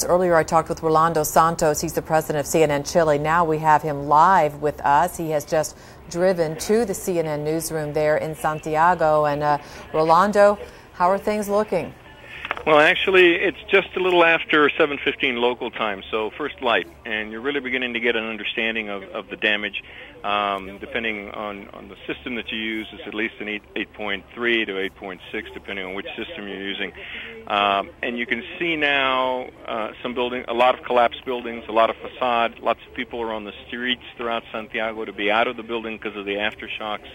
Earlier I talked with Rolando Santos. He's the president of CNN Chile. Now we have him live with us. He has just driven to the CNN newsroom there in Santiago. And Rolando, how are things looking? Well, actually, it's just a little after 7:15 local time, so first light, and you're really beginning to get an understanding of the damage. Depending on the system that you use, it's at least an 8.3 to 8.6, depending on which system you're using. And you can see now a lot of collapsed buildings, a lot of facade. Lots of people are on the streets throughout Santiago to be out of the building because of the aftershocks.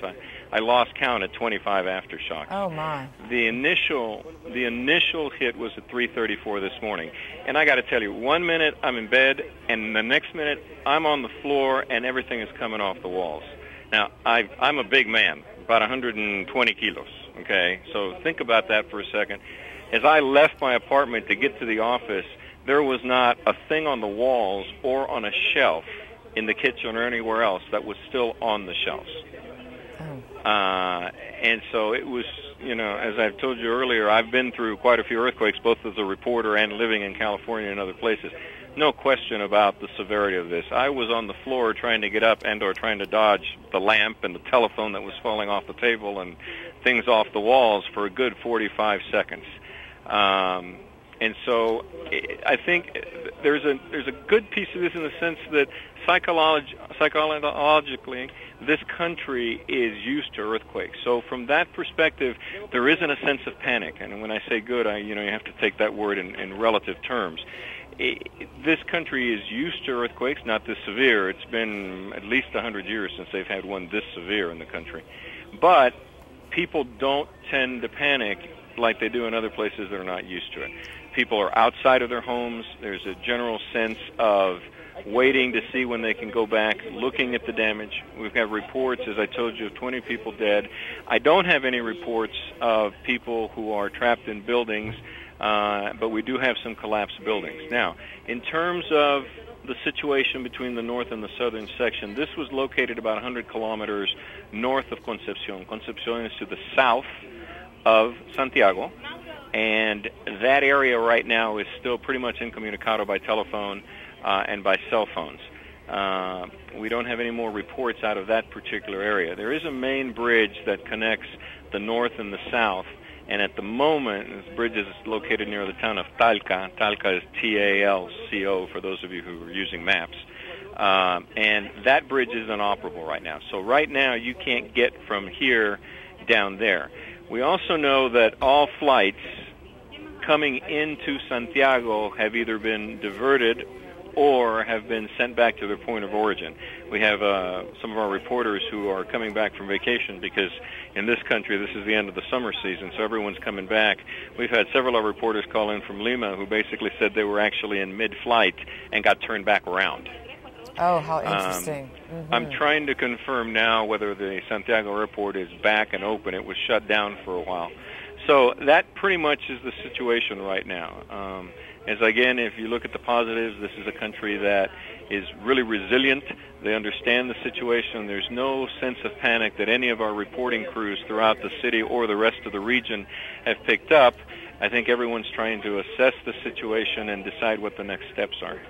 I lost count at 25 aftershocks. Oh my! The initial hit was at 3:34 this morning, and I got to tell you, 1 minute I'm in bed, and the next minute I'm on the floor, and everything is coming off the walls. Now I'm a big man, about 120 kilos. Okay, so think about that for a second. As I left my apartment to get to the office, there was not a thing on the walls or on a shelf in the kitchen or anywhere else that was still on the shelves. And so it was, as I've told you earlier, I've been through quite a few earthquakes, both as a reporter and living in California and other places. No question about the severity of this. I was on the floor trying to get up or trying to dodge the lamp and the telephone that was falling off the table and things off the walls for a good 45 seconds. And so I think there's a good piece of this in the sense that psychologically, this country is used to earthquakes. So from that perspective, there isn't a sense of panic. And when I say good, you have to take that word in relative terms. This country is used to earthquakes, not this severe. It's been at least 100 years since they've had one this severe in the country. But people don't tend to panic like they do in other places that are not used to it. People are outside of their homes. There's a general sense of waiting to see when they can go back, looking at the damage. We've got reports, as I told you, of 20 people dead. I don't have any reports of people who are trapped in buildings, but we do have some collapsed buildings. Now, in terms of the situation between the north and the southern section, this was located about 100 kilometers north of Concepcion. Concepcion is to the south of Santiago, and that area right now is still pretty much incommunicado by telephone and by cell phones. We don't have any more reports out of that particular area. There is a main bridge that connects the north and the south, and at the moment, this bridge is located near the town of Talca. Talca is Talco for those of you who are using maps. And that bridge is inoperable right now. So right now, you can't get from here down there. We also know that all flights coming into Santiago have either been diverted or have been sent back to their point of origin. We have some of our reporters who are coming back from vacation because in this country this is the end of the summer season, so everyone's coming back. We've had several of our reporters call in from Lima who basically said they were actually in mid-flight and got turned back around. Oh, how interesting. I'm trying to confirm now whether the Santiago airport is back and open. It was shut down for a while. So that pretty much is the situation right now. Again, if you look at the positives, this is a country that is really resilient. They understand the situation. There's no sense of panic that any of our reporting crews throughout the city or the rest of the region have picked up. I think everyone's trying to assess the situation and decide what the next steps are.